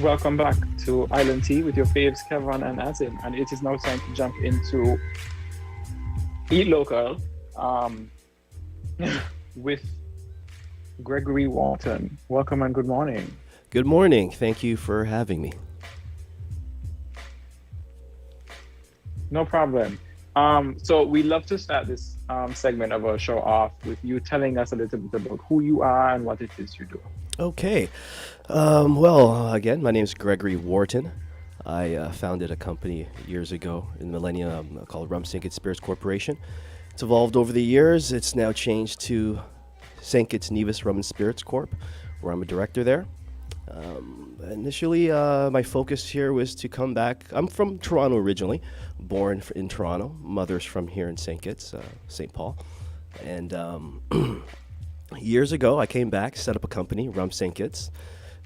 Welcome back to Island Tea with your faves, Kevin and Azim. And it is now time to jump into Eat Local um, with Gregory Wharton. Welcome and good morning. Good morning. Thank you for having me. No problem. So we love to start this segment of our show off with you telling us a little bit about who you are and what it is you do. Okay. Again, my name is Gregory Wharton. I founded a company years ago in the millennium called Rum Sinkit Spirits Corporation. It's evolved over the years. It's now changed to Sinkits Nevis Rum and Spirits Corp., where I'm a director there. Initially, my focus here was to come back. I'm from Toronto originally, born in Toronto. Mother's from here in St. Kitts, St. Paul. And years ago, I came back, set up a company, Rum St. Kitts.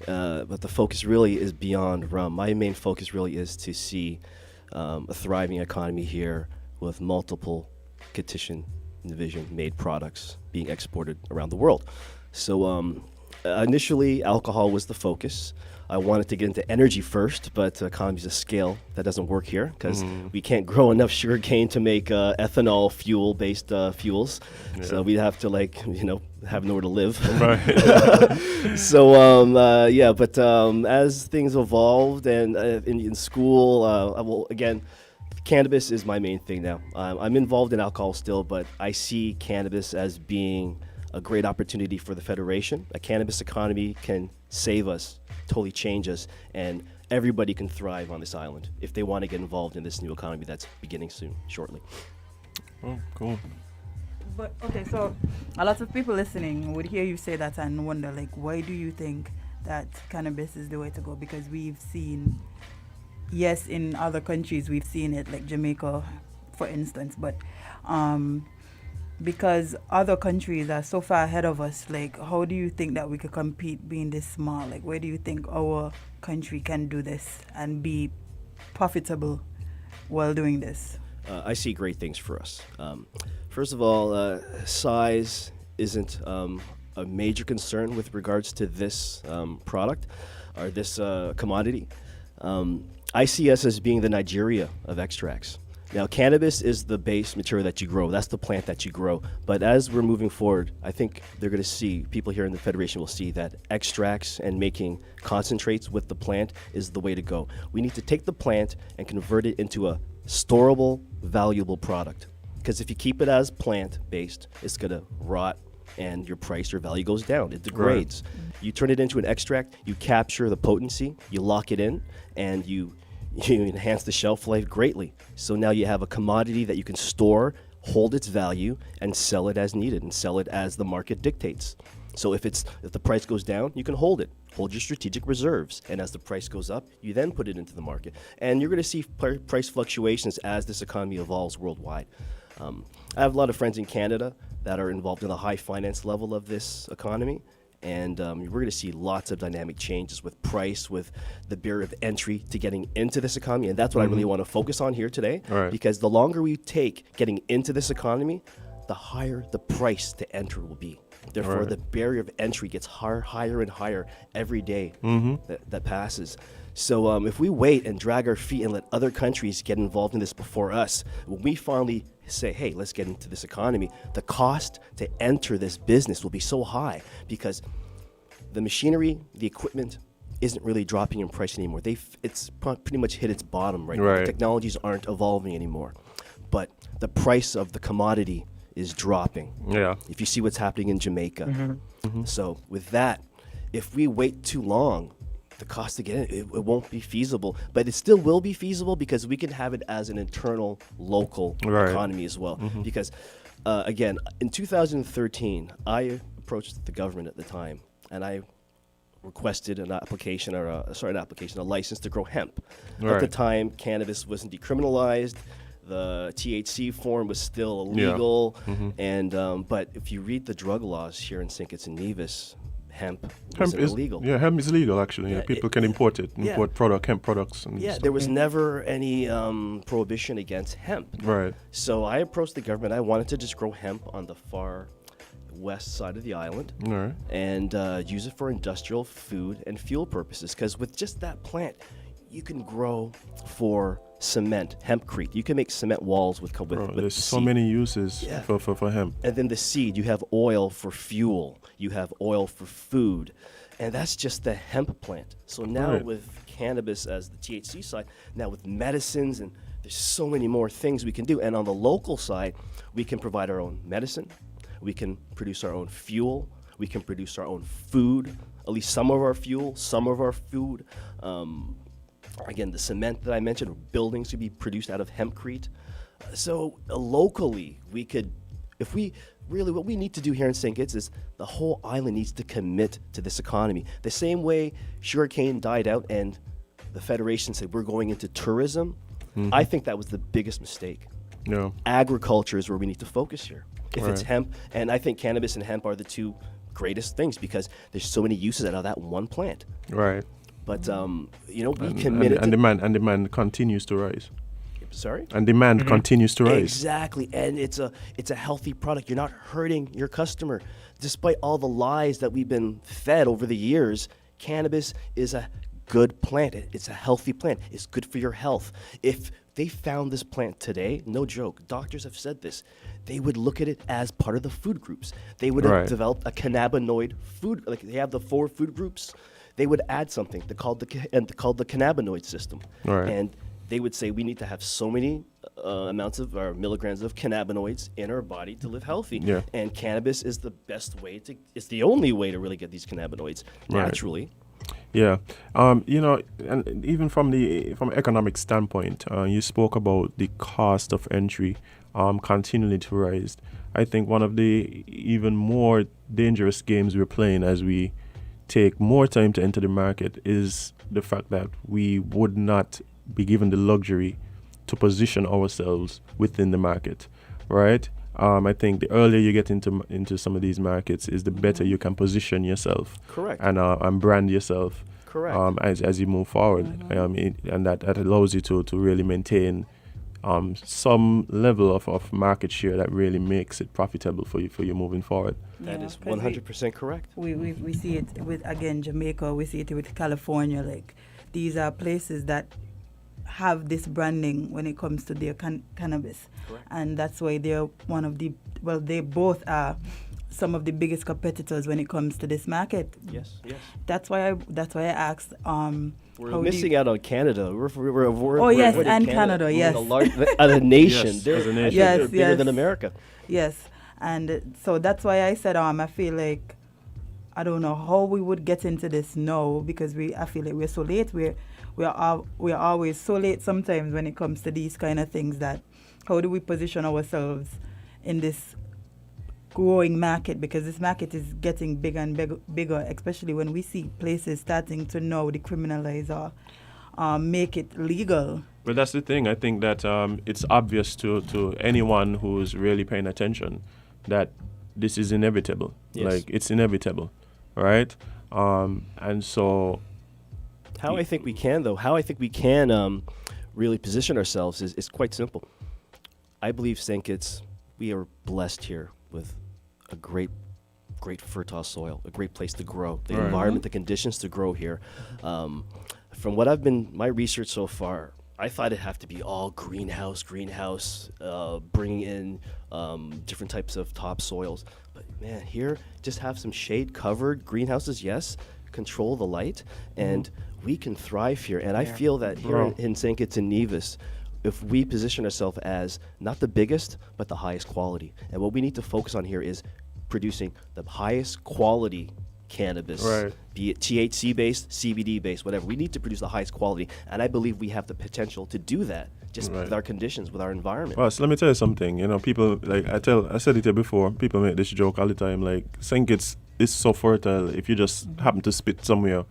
But the focus really is beyond rum. My main focus really is to see a thriving economy here with multiple Kittitian division made products being exported around the world. So initially, alcohol was the focus. I wanted to get into energy first, but economies of scale, that doesn't work here because we can't grow enough sugarcane to make ethanol fuel-based fuels. Yeah. So we'd have to have nowhere to live. Right. So as things evolved and in school, again, cannabis is my main thing now. I'm involved in alcohol still, but I see cannabis as being a great opportunity for the Federation. A cannabis economy can save us, totally change us, and everybody can thrive on this island if they want to get involved in this new economy that's beginning soon, shortly. Oh, cool. But okay, so a lot of people listening would hear you say that and wonder, why do you think that cannabis is the way to go? Because we've seen, yes, in other countries we've seen it, like Jamaica, for instance, but because other countries are so far ahead of us, how do you think that we could compete being this small? Where do you think our country can do this and be profitable while doing this? I see great things for us. First of all, size isn't a major concern with regards to this product or this commodity. I see us as being the Nigeria of extracts. Now, cannabis is the base material that you grow. That's the plant that you grow. But as we're moving forward, I think they're going to see, people here in the Federation will see that extracts and making concentrates with the plant is the way to go. We need to take the plant and convert it into a storable, valuable product. Because if you keep it as plant-based, it's going to rot and your price or value goes down. It degrades. Right. You turn it into an extract, you capture the potency, you lock it in, and you enhance the shelf life greatly. So now you have a commodity that you can store, hold its value, and sell it as needed, and sell it as the market dictates. So if the price goes down, you can hold it. Hold your strategic reserves. And as the price goes up, you then put it into the market. And you're going to see price fluctuations as this economy evolves worldwide. I have a lot of friends in Canada that are involved in the high finance level of this economy. And we're going to see lots of dynamic changes with price, with the barrier of entry to getting into this economy. And that's what I really want to focus on here today. Right. Because the longer we take getting into this economy, the higher the price to enter will be. Therefore, the barrier of entry gets higher and higher every day that passes. So if we wait and drag our feet and let other countries get involved in this before us, when we finally say, hey, let's get into this economy, the cost to enter this business will be so high because the machinery, the equipment isn't really dropping in price anymore. It's pretty much hit its bottom right now. The technologies aren't evolving anymore. But the price of the commodity is dropping. Yeah. If you see what's happening in Jamaica. So with that, if we wait too long, the cost to get in, it won't be feasible, but it still will be feasible because we can have it as an internal local economy as well. Because again, in 2013, I approached the government at the time and I requested a license to grow hemp. At the time, cannabis wasn't decriminalized. The THC form was still illegal. And but if you read the drug laws here in St. Kitts and Nevis, hemp is illegal. Yeah, hemp is legal actually. People can import it, hemp products. And stuff. There was never any prohibition against hemp. Right. So I approached the government. I wanted to just grow hemp on the far west side of the island, All right. and use it for industrial food and fuel purposes. Because with just that plant, you can grow for cement, hempcrete. You can make cement walls with Bro, with there's the so seed. many uses Yeah. for hemp. And then the seed, you have oil for fuel, you have oil for food, and that's just the hemp plant. So now Right. with cannabis as the THC side, now with medicines, and there's so many more things we can do. And on the local side, we can provide our own medicine, we can produce our own fuel, we can produce our own food, at least some of our fuel, some of our food. Again, the cement that I mentioned, buildings could be produced out of hempcrete. So locally, we could, if we really, what we need to do here in St. Kitts is the whole island needs to commit to this economy. The same way sugarcane died out and the Federation said we're going into tourism, I think that was the biggest mistake. Yeah. Agriculture is where we need to focus here. If it's Right. hemp, and I think cannabis and hemp are the two greatest things because there's so many uses out of that one plant. Right. But we And, committed and to demand continues to rise. sorry. And demand continues to rise. Exactly, and it's a healthy product. You're not hurting your customer, despite all the lies that we've been fed over the years. Cannabis is a good plant. It's a healthy plant. It's good for your health. If they found this plant today, no joke, doctors have said this, they would look at it as part of the food groups. They would have Right. developed a cannabinoid food, like they have the 4 food groups. They would add something called the cannabinoid system, Right. and they would say we need to have so many amounts of or milligrams of cannabinoids in our body to live healthy. Yeah. And cannabis is the best way to. It's the only way to really get these cannabinoids Right. naturally. Yeah, and even from economic standpoint, you spoke about the cost of entry continually to rise. I think one of the even more dangerous games we're playing as we take more time to enter the market is the fact that we would not be given the luxury to position ourselves within the market, right? I think the earlier you get into some of these markets, is the better you can position yourself. Correct. And brand yourself. Correct. As you move forward, and that allows you to really maintain some level of market share that really makes it profitable for you moving forward. That Yeah, is 'cause 100% correct. we see it with, again, Jamaica, we see it with California. Like, these are places that have this branding when it comes to their cannabis. Correct. And that's why they're one of the, well, they both are some of the biggest competitors when it comes to this market. Yes. Yes. That's why I asked, We're how do missing you- out on Canada. We're yes, avoiding and Canada, We're yes. As a nation, Yes, they're, as a I nation. think Yes, they're bigger yes. than America. Yes, and so that's why I said, I feel like I don't know how we would get into this now because I feel like we're so late. We're always so late sometimes when it comes to these kind of things. That how do we position ourselves in this growing market, because this market is getting bigger and bigger, especially when we see places starting to now decriminalize or make it legal. But that's the thing. I think that it's obvious to anyone who's really paying attention that this is inevitable. Yes. Like, it's inevitable, right? And so, How I think we can really position ourselves is quite simple. I believe St. Kitts, we are blessed here with a great fertile soil, a great place to grow, the Right. environment, the conditions to grow here. From what my research so far, I thought it'd have to be all greenhouse, bringing in different types of topsoils. But man, here, just have some shade-covered greenhouses, yes, control the light, and we can thrive here. And I feel that here Bro. in St. Kitts and Nevis, if we position ourselves as not the biggest, but the highest quality. And what we need to focus on here is producing the highest quality cannabis, Right. be it THC-based, CBD-based, whatever. We need to produce the highest quality, and I believe we have the potential to do that just Right. with our conditions, with our environment. well, so let me tell you something. People, like I said it here before, people make this joke all the time. Like, St. Kitts is so fertile. If you just happen to spit somewhere,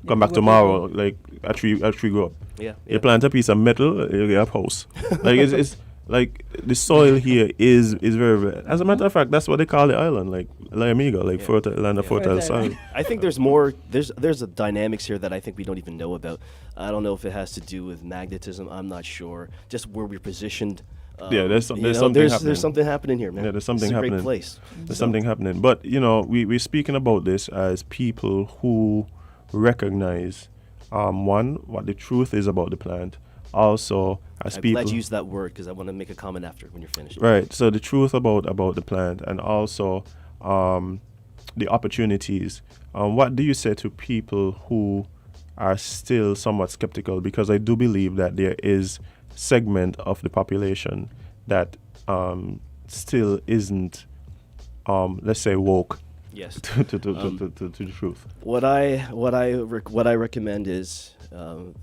come back will tomorrow, like a tree grow up. Yeah, You plant a piece of metal, you get a house. Like, it's like the soil here is very, very. As a matter of fact, that's what they call the island, like La Amiga, like Yeah. fertile land of Yeah. fertile Fertile. soil. I think there's more. There's a dynamics here that I think we don't even know about. I don't know if it has to do with magnetism. I'm not sure. Just where we're positioned Yeah, there's There's something happening. There's something happening here, man. Yeah, there's something It's a happening. great place. There's something happening. But, we're speaking about this as people who recognize, one, what the truth is about the plant. Also, as I'm people... glad you used that word because I want to make a comment after when you're finished. Right. So the truth about the plant, and also the opportunities. What do you say to people who are still somewhat skeptical? Because I do believe that there is segment of the population that still isn't, let's say, woke Yes. to the truth. What I recommend is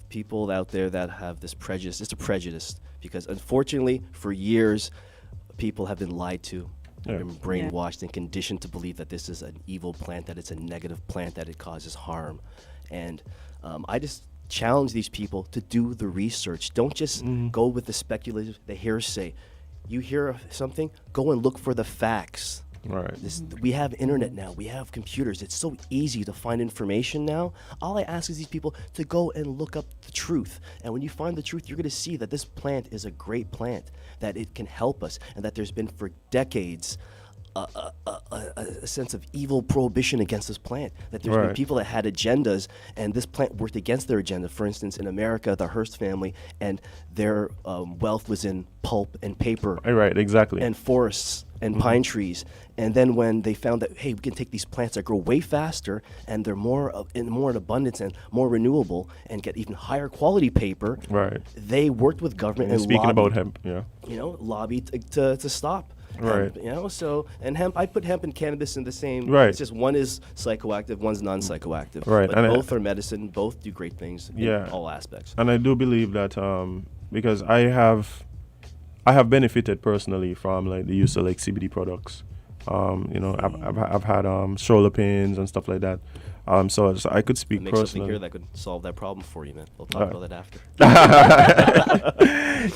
people out there that have this prejudice. It's a prejudice because unfortunately, for years, people have been lied to, Yeah. been brainwashed and conditioned to believe that this is an evil plant, that it's a negative plant, that it causes harm, and I just challenge these people to do the research. Don't just go with the speculative, the hearsay. You hear something, go and look for the facts. Right. We have internet now. We have computers. It's so easy to find information now. All I ask is these people to go and look up the truth. And when you find the truth, you're going to see that this plant is a great plant, that it can help us, and that there's been for decades a sense of evil prohibition against this plant. That there's been Right. people that had agendas, and this plant worked against their agenda. For instance, in America, the Hearst family, and their wealth was in pulp and paper Right. Exactly. and forests and pine trees. And then when they found that, hey, we can take these plants that grow way faster and they're more in abundance and more renewable and get even higher quality paper, Right. they worked with government and Speaking lobbied, about hemp, yeah. lobbied to stop Right. hemp, so, and hemp, I put hemp and cannabis in the same, Right. it's just one is psychoactive, one's non-psychoactive. Right, But and both are medicine, both do great things Yeah. in all aspects. And I do believe that because I have benefited personally from like the use of like CBD products. I've had shoulder pains and stuff like that. So I could speak Make something personally. here that could solve that problem for you, man. We'll talk about that after.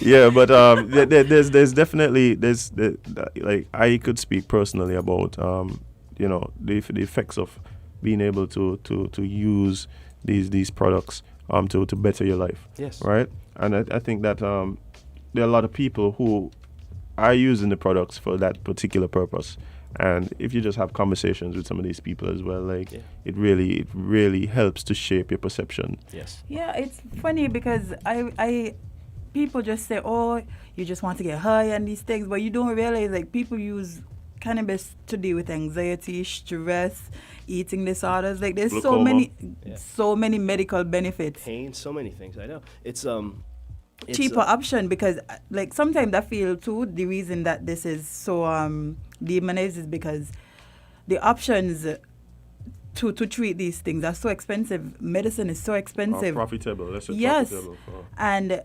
Yeah, but there's definitely like I could speak personally about the effects of being able to use these products to better your life. Yes. Right. And I think that there are a lot of people who are using the products for that particular purpose. And if you just have conversations with some of these people as well, like it really helps to shape your perception. Yes. Yeah, it's funny because I people just say, oh, you just want to get high and these things, but you don't realize like people use cannabis to deal with anxiety, stress, eating disorders. Like there's Glaucoma. so many medical benefits. Pain, so many things. I know. It's Cheaper option because like sometimes I feel too the reason that this is so demonized is because the options to treat these things are so expensive. Medicine is so expensive. Profitable. Let's say Yes. profitable. And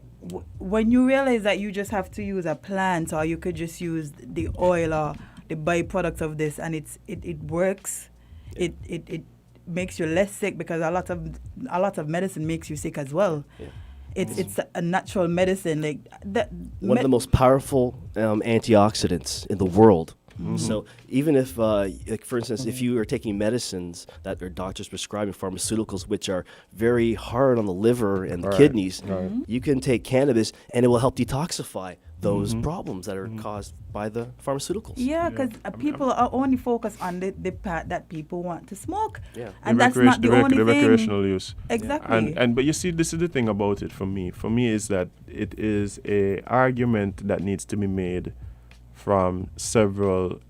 when you realize that you just have to use a plant or you could just use the oil or the byproduct of this and it works, it makes you less sick because a lot of medicine makes you sick as well. Yeah. It's a natural medicine like that. one of the most powerful antioxidants in the world. So even if, like for instance, if you are taking medicines that are doctors prescribing, pharmaceuticals, which are very hard on the liver and the kidneys, you can take cannabis and it will help detoxify those problems that are caused by the pharmaceuticals. Yeah, because people are only focused on the part that people want to smoke. Yeah. And that's not the only the thing. recreational use. Exactly. And but you see, this is the thing about it for me. For me is that it is a argument that needs to be made from several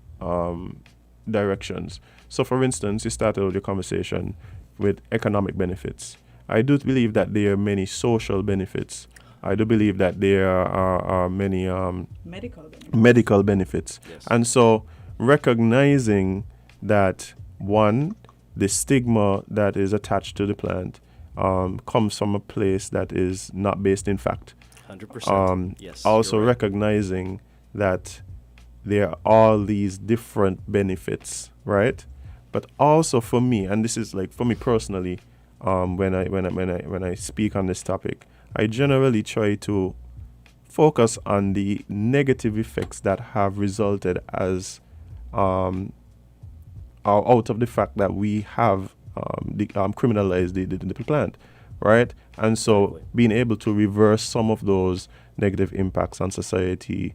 directions. So for instance, you started your conversation with economic benefits. I do believe that there are many social benefits. I do believe that there are many medical benefits. Yes. And so recognizing that, one, the stigma that is attached to the plant comes from a place that is not based in fact. 100%. Yes. Also you're right. recognizing that there are all these different benefits, right? But also for me, and this is like for me personally, when I speak on this topic, I generally try to focus on the negative effects that have resulted as out of the fact that we have criminalized the plant, right? And so being able to reverse some of those negative impacts on society.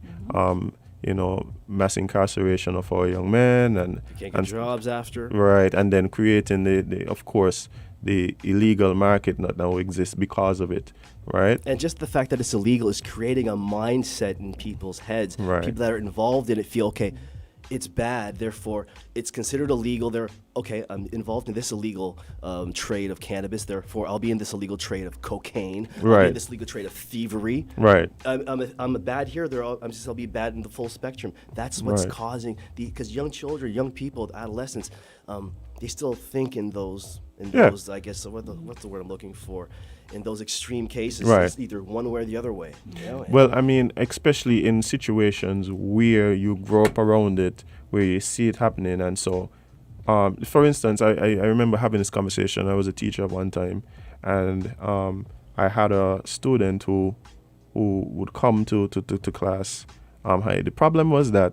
Mass incarceration of our young men You can't get jobs after. right, and then creating of course the illegal market that now exists because of it, right? And just the fact that it's illegal is creating a mindset in people's heads. Right. People that are involved in it feel, okay, it's bad, therefore it's considered illegal. They're, okay, I'm involved in this illegal trade of cannabis, therefore I'll be in this illegal trade of cocaine. I'll be Right. in this illegal trade of thievery. Right. I'm bad here. I'll be bad in the full spectrum. That's what's Right. causing because young children, young people, adolescents, they still think in those. Yeah. I guess what's the word I'm looking for? In those extreme cases, Right. it's either one way or the other way. You know? Well, I mean, especially in situations where you grow up around it, where you see it happening, and so, for instance, I remember having this conversation. I was a teacher at one time, and I had a student who would come to class. The problem was that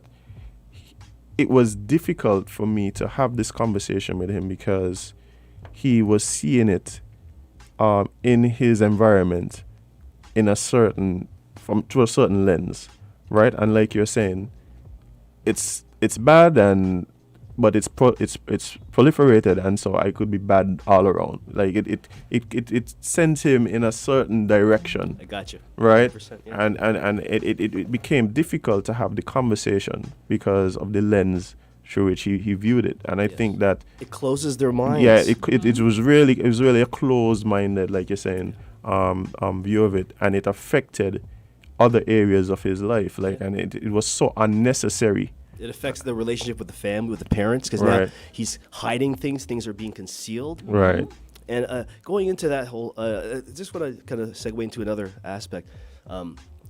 it was difficult for me to have this conversation with him because he was seeing it in his environment in a certain through a certain lens, right? And like you're saying, it's bad, but it's proliferated, and so I could be bad all around. Like it sent him in a certain direction, I got you. right? 100%, yeah. And it became difficult to have the conversation because of the lens through which he viewed it. And I Yes. think that It closes their minds. yeah, it was really a closed-minded, like you're saying, view of it, and it affected other areas of his life. Like, and it was so unnecessary. It affects the relationship with the family, with the parents, because now Right. he's hiding things. Things are being concealed. Right. And going into that whole, just want to kind of segue into another aspect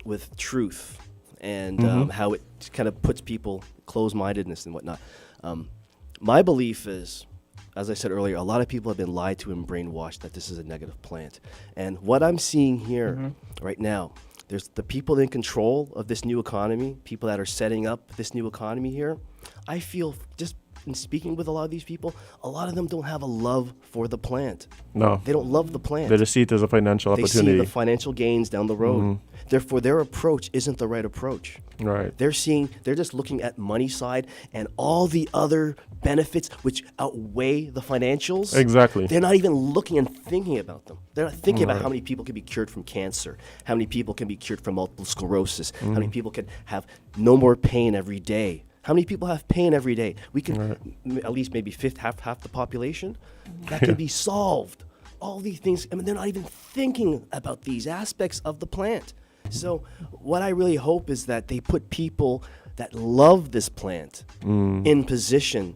with truth and how it kind of puts people closed-mindedness and whatnot. My belief is, as I said earlier, a lot of people have been lied to and brainwashed that this is a negative plant. And what I'm seeing here right now, there's the people in control of this new economy, people that are setting up this new economy here. I feel just in speaking with a lot of these people, a lot of them don't have a love for the plant. No, They don't love the plant. they just see it as a financial They see opportunity. the financial gains down the road. Therefore, their approach isn't the right approach. Right. They're just looking at money side and all the other benefits which outweigh the financials. Exactly. They're not even looking and thinking about them. They're not thinking about how many people can be cured from cancer, how many people can be cured from multiple sclerosis, how many people can have no more pain every day. How many people have pain every day? We can at least maybe half the population that can be solved. All these things, I mean, they're not even thinking about these aspects of the plant. So what I really hope is that they put people that love this plant in position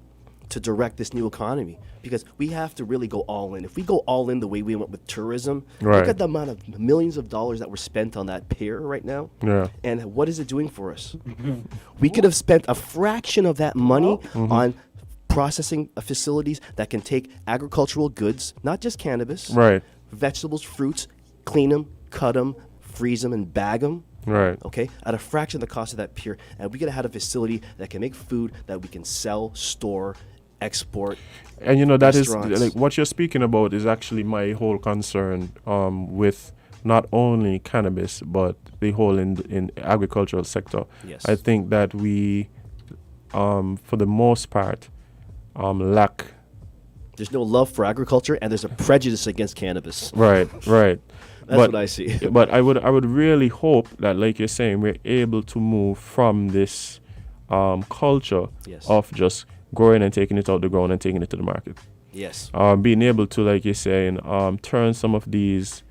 to direct this new economy, because we have to really go all in. If we go all in the way we went with tourism, Right. look at the amount of millions of dollars that were spent on that pier right now. Yeah. And what is it doing for us? We could have spent a fraction of that money on processing facilities that can take agricultural goods, not just cannabis, Right. vegetables, fruits, clean them, cut them, freeze them, and bag them. Right. Okay, at a fraction of the cost of that pier, and we could have had a facility that can make food that we can sell, store, export. And that is Restaurants. like what you're speaking about is actually my whole concern with not only cannabis but the whole in agricultural sector. Yes. I think that we, for the most part, lack. There's no love for agriculture, and there's a prejudice against cannabis. Right. Right. That's what I see. But I would really hope that, like you're saying, we're able to move from this culture Yes. of just growing and taking it out the ground and taking it to the market. Yes. Being able to, like you're saying, turn some of these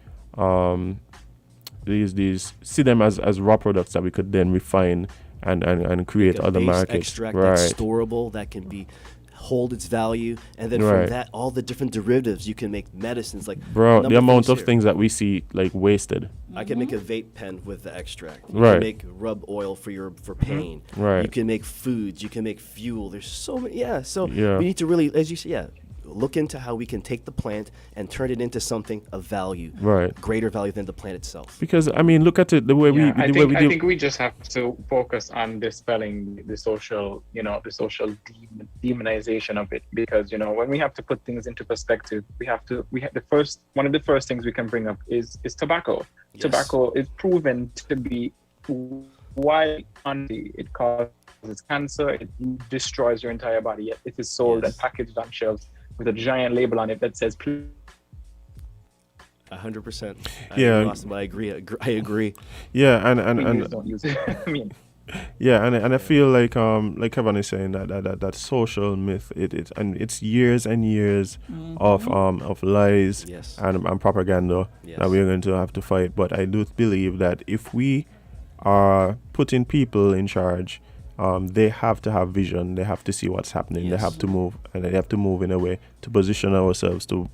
see them as raw products that we could then refine and create Like a other base markets. extract Right. that's storable, that can be hold its value, and then Right. from that, all the different derivatives, you can make medicines like Bro, number the amount of here. things that we see like wasted. I can make a vape pen with the extract. You Right. can make rub oil for pain. Right. You can make foods. You can make fuel. There's so many. Yeah. So Yeah. we need to really, as you say, look into how we can take the plant and turn it into something of value, Right. greater value than the plant itself. Because I mean, look at it the way Yeah, we the way we I do. think we just have to focus on dispelling the social, demonization of it. Because when we have to put things into perspective, we have one of the first things we can bring up is tobacco. Yes. Tobacco is proven to be why it causes cancer, it destroys your entire body. Yet it is sold Yes. and packaged on shelves with a giant label on it that says 100%. Yeah. Awesome. I agree. I agree. Yeah, and don't use it. I mean, yeah, and I feel like Kevin is saying that social myth, it's years and years of lies Yes. and propaganda Yes. that we're going to have to fight. But I do believe that if we are putting people in charge, they have to have vision. They have to see what's happening. They Yes. have to move, and they have to move in a way to position ourselves to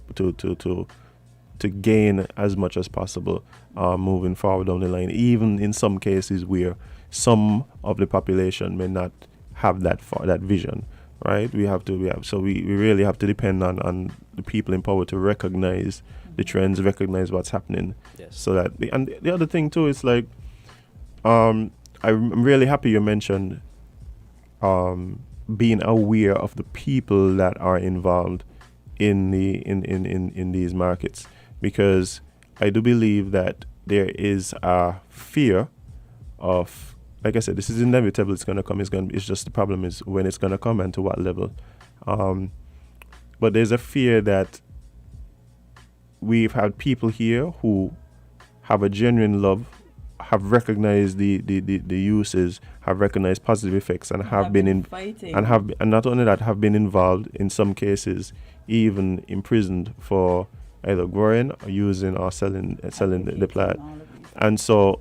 gain as much as possible, moving forward down the line. Even in some cases where some of the population may not have that vision, right? We really have to depend on the people in power to recognize the trends, recognize what's happening. Yes. So that and the other thing too is like, I'm really happy you mentioned being aware of the people that are involved in these markets, because I do believe that there is a fear of, like I said, this is inevitable. It's gonna come. It's just the problem is when it's gonna come and to what level. But there's a fear that we've had people here who have a genuine love, have recognized the uses, have recognized positive effects, and have been fighting, and not only that, have been involved in some cases, even imprisoned for either growing or using or selling the plant. And so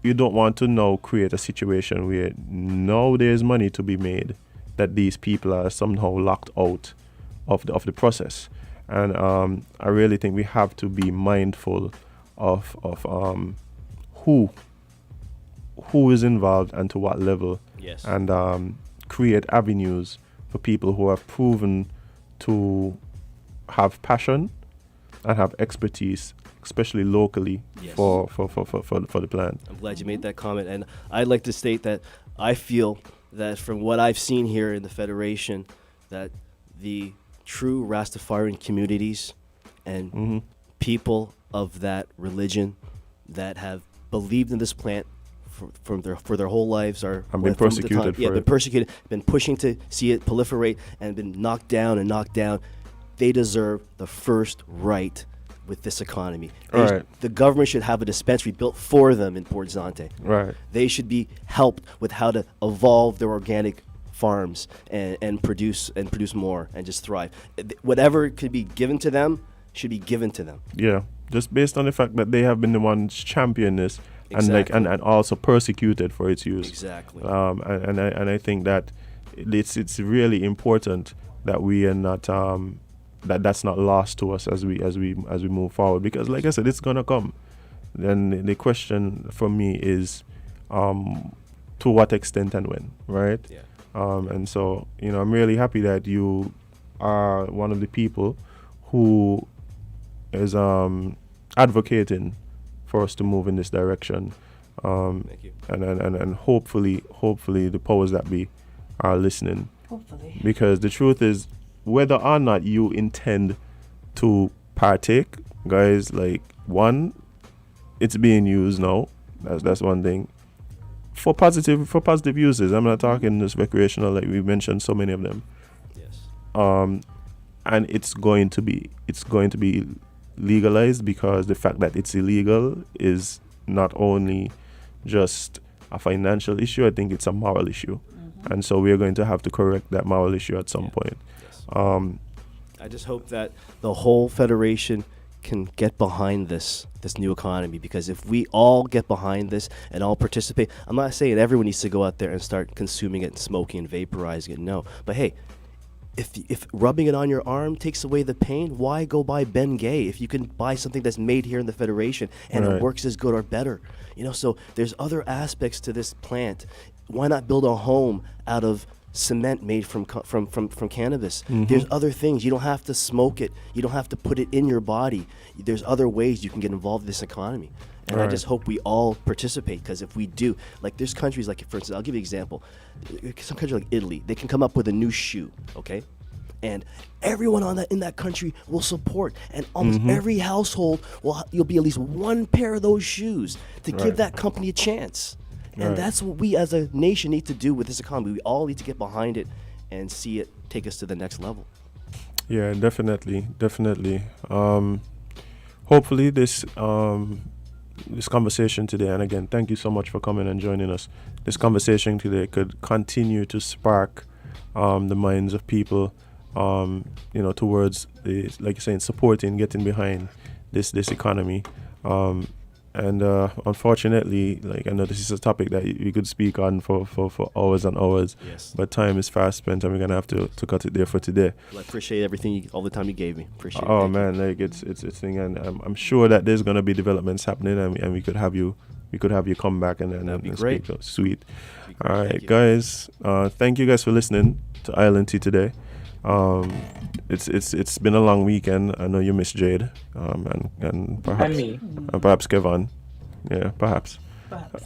you don't want to now create a situation where now there's money to be made that these people are somehow locked out of the process. And I really think we have to be mindful of who is involved and to what level. Yes. And create avenues for people who have proven to have passion and have expertise, especially locally. Yes. for the plant. I'm glad you made that comment. And I'd like to state that I feel that from what I've seen here in the Federation, that the true Rastafarian communities and people of that religion that have believed in this plant for their whole lives are And been persecuted for been it. persecuted, been pushing to see it proliferate and been knocked down. They deserve the first right with this economy. Right. The government should have a dispensary built for them in Port Zante. Right. They should be helped with how to evolve their organic farms and produce more and just thrive. Whatever could be given to them should be given to them. Yeah, just based on the fact that they have been the ones championing this Exactly. and also persecuted for its use. Exactly. And I think that it's really important that we are not that's not lost to us as we move forward, because like I said, it's gonna come. Then the question for me is to what extent and when, right? Yeah. And so I'm really happy that you are one of the people who is advocating for us to move in this direction. Thank you. And hopefully the powers that be are listening. Hopefully. Because the truth is, whether or not you intend to partake, guys, like, one, it's being used now. That's one thing. For positive uses. I'm not talking just recreational, like we mentioned so many of them. Yes. And it's going to be legalized, because the fact that it's illegal is not only just a financial issue, I think it's a moral issue. And so we're going to have to correct that moral issue at some point. Yes. I just hope that the whole Federation can get behind this new economy, because if we all get behind this and all participate, I'm not saying everyone needs to go out there and start consuming it and smoking and vaporizing it, no. But hey, if rubbing it on your arm takes away the pain, why go buy Ben Gay if you can buy something that's made here in the Federation and Right. it works as good or better? So there's other aspects to this plant. Why not build a home out of cement made from cannabis. There's other things. You don't have to smoke it. You don't have to put it in your body. There's other ways you can get involved in this economy. And I just hope we all participate, because if we do, like there's countries like, for instance, I'll give you an example. Some country like Italy, they can come up with a new shoe, okay? And everyone in that country will support, and almost every household you'll be at least one pair of those shoes to give that company a chance. And that's what we as a nation need to do with this economy. We all need to get behind it and see it take us to the next level. Yeah, definitely. Hopefully this conversation today, and again, thank you so much for coming and joining us. This conversation today could continue to spark the minds of people, towards like you're saying, supporting, getting behind this economy. And unfortunately, like, I know this is a topic that we could speak on for hours and hours. Yes. But time is fast spent, and we're gonna have to cut it there for today. Well, I appreciate everything, all the time you gave me. Appreciate it. Oh Thank man, like it's thing, and I'm sure that there's gonna be developments happening, and we could have you come back and That'd be and great. speak. Sweet. you. Great. All Thank right, you. guys. Thank you guys for listening to Island Tea today. It's been a long weekend. I know you miss Jade, and perhaps And me. and perhaps Kevin. Yeah, perhaps. Perhaps.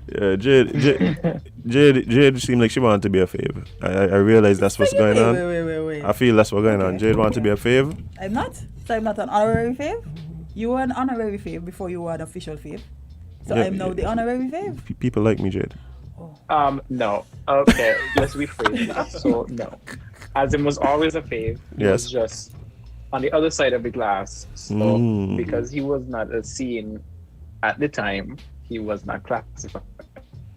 Yeah, Jade seemed like she wanted to be a fave. I realize that's what's going on. Wait. I feel that's what's going on. Okay. Jade wanted to be a fave. I'm not. So I'm not an honorary fave. You were an honorary fave before you were an official fave. So Yeah, I'm now the honorary fave. People like me, Jade. No. Okay, let's rephrase that. So no. As it was always a fave. It Yes. was just on the other side of the glass. So because he was not a scene at the time, he was not classified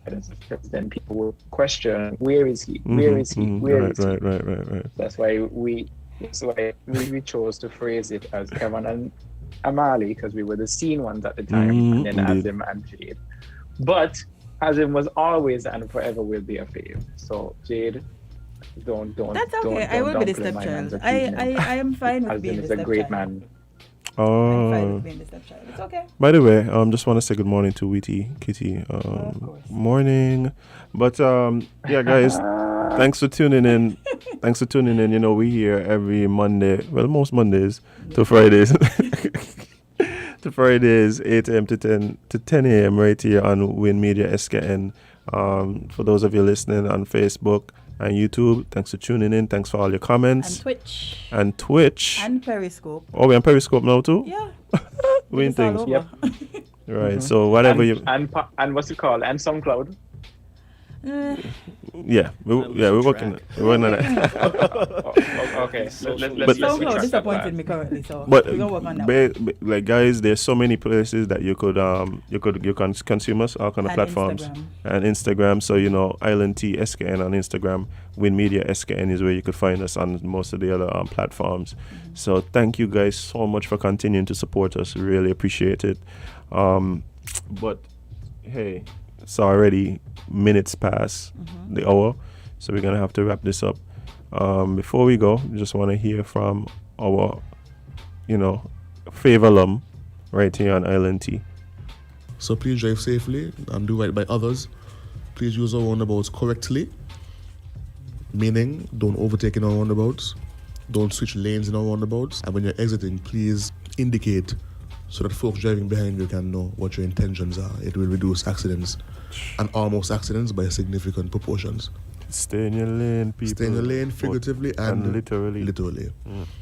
as a president. People would question, where is he? Where is he? Where is he? Right. That's why we chose to phrase it as Kevin and Amali, because we were the scene ones at the time, and then indeed. Azim and Jade. But Azim was always and forever will be a fave. So Jade, don't. That's okay. Don't I will be the downplay my man's stepchild. I am fine with being Azim the is a stepchild. great man. I'm fine Oh. with being the stepchild. It's okay. By the way, just want to say good morning to Witty, Kitty. Of course. Morning. But yeah, guys, thanks for tuning in. You know, we here every Monday. Well, most Mondays to Fridays. To Fridays, 8 a.m. to 10 a.m. right here on Win Media SKN. For those of you listening on Facebook and YouTube, thanks for tuning in. Thanks for all your And comments. Twitch. And Twitch. And Periscope. Oh, we're on Periscope now too? Yeah. We in It's all things. over. Yep. Right. So whatever and what's it called? And SoundCloud. Yeah, we're working on that. Okay. Let's SoundCloud fix disappointed that. me currently, so But we're gonna work on that. like guys, there's so many places that you can consume us, all kind of And platforms Instagram. and Instagram. So you know, Island T SKN on Instagram, Win Media SKN is where you could find us on most of the other platforms. So thank you guys so much for continuing to support us. Really appreciate it. But hey, it's already minutes past the hour, so we're gonna have to wrap this up. Before we go, we just want to hear from our, fave alum right here on Island T. So please drive safely and do right by others. Please use our roundabouts correctly, meaning don't overtake in our roundabouts, don't switch lanes in our roundabouts, and when you're exiting, please indicate so that folks driving behind you can know what your intentions are. It will reduce accidents and almost accidents by significant proportions. Stay in your lane, people. Stay in your lane figuratively and literally.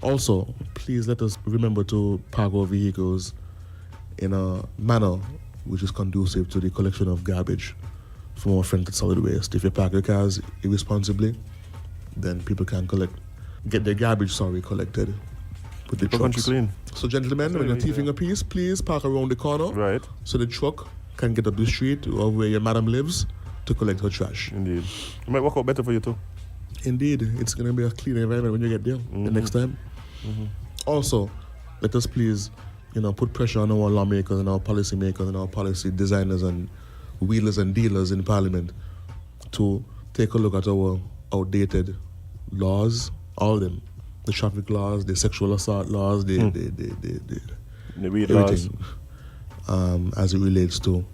Also, please let us remember to park our vehicles in a manner which is conducive to the collection of garbage from our friends at Solid Waste. If you park your cars irresponsibly, then people can get their garbage collected with the Country trucks. clean. So gentlemen, when you're thieving a piece, please park around the corner Right. so the truck can get up the street or where your madam lives to collect her trash. Indeed. It might work out better for you too. Indeed, it's going to be a clean environment when you get there the next time. Also, let us please, put pressure on our lawmakers and our policy makers and our policy designers and wheelers and dealers in Parliament to take a look at our outdated laws, all of them. The traffic laws, the sexual assault laws, the weed laws. everything as it relates to,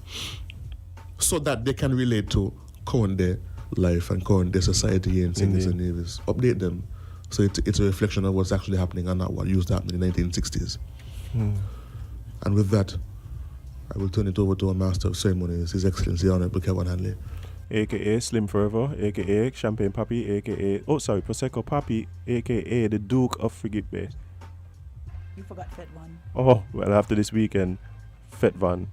so that they can relate to current day life and current day society in St. Kitts and Indeed. Nevis. Update them so it's a reflection of what's actually happening and not what used to happen in the 1960s. And with that, I will turn it over to our Master of Ceremonies, His Excellency Honorable Kevin Hanley. AKA Slim Forever, AKA Champagne Papi, AKA Prosecco Papi, AKA the Duke of Frigate Bay. You forgot Fet One. Oh, well, after this weekend, Fet Van.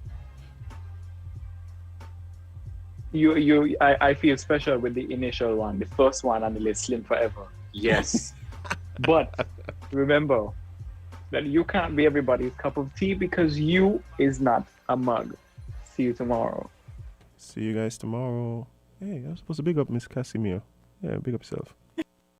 I feel special with the initial one, the first one on the list, Slim Forever. Yes. But remember that you can't be everybody's cup of tea because you is not a mug. See you tomorrow. See you guys tomorrow. Hey, I'm supposed to big up Miss Casimir. Yeah, big up yourself.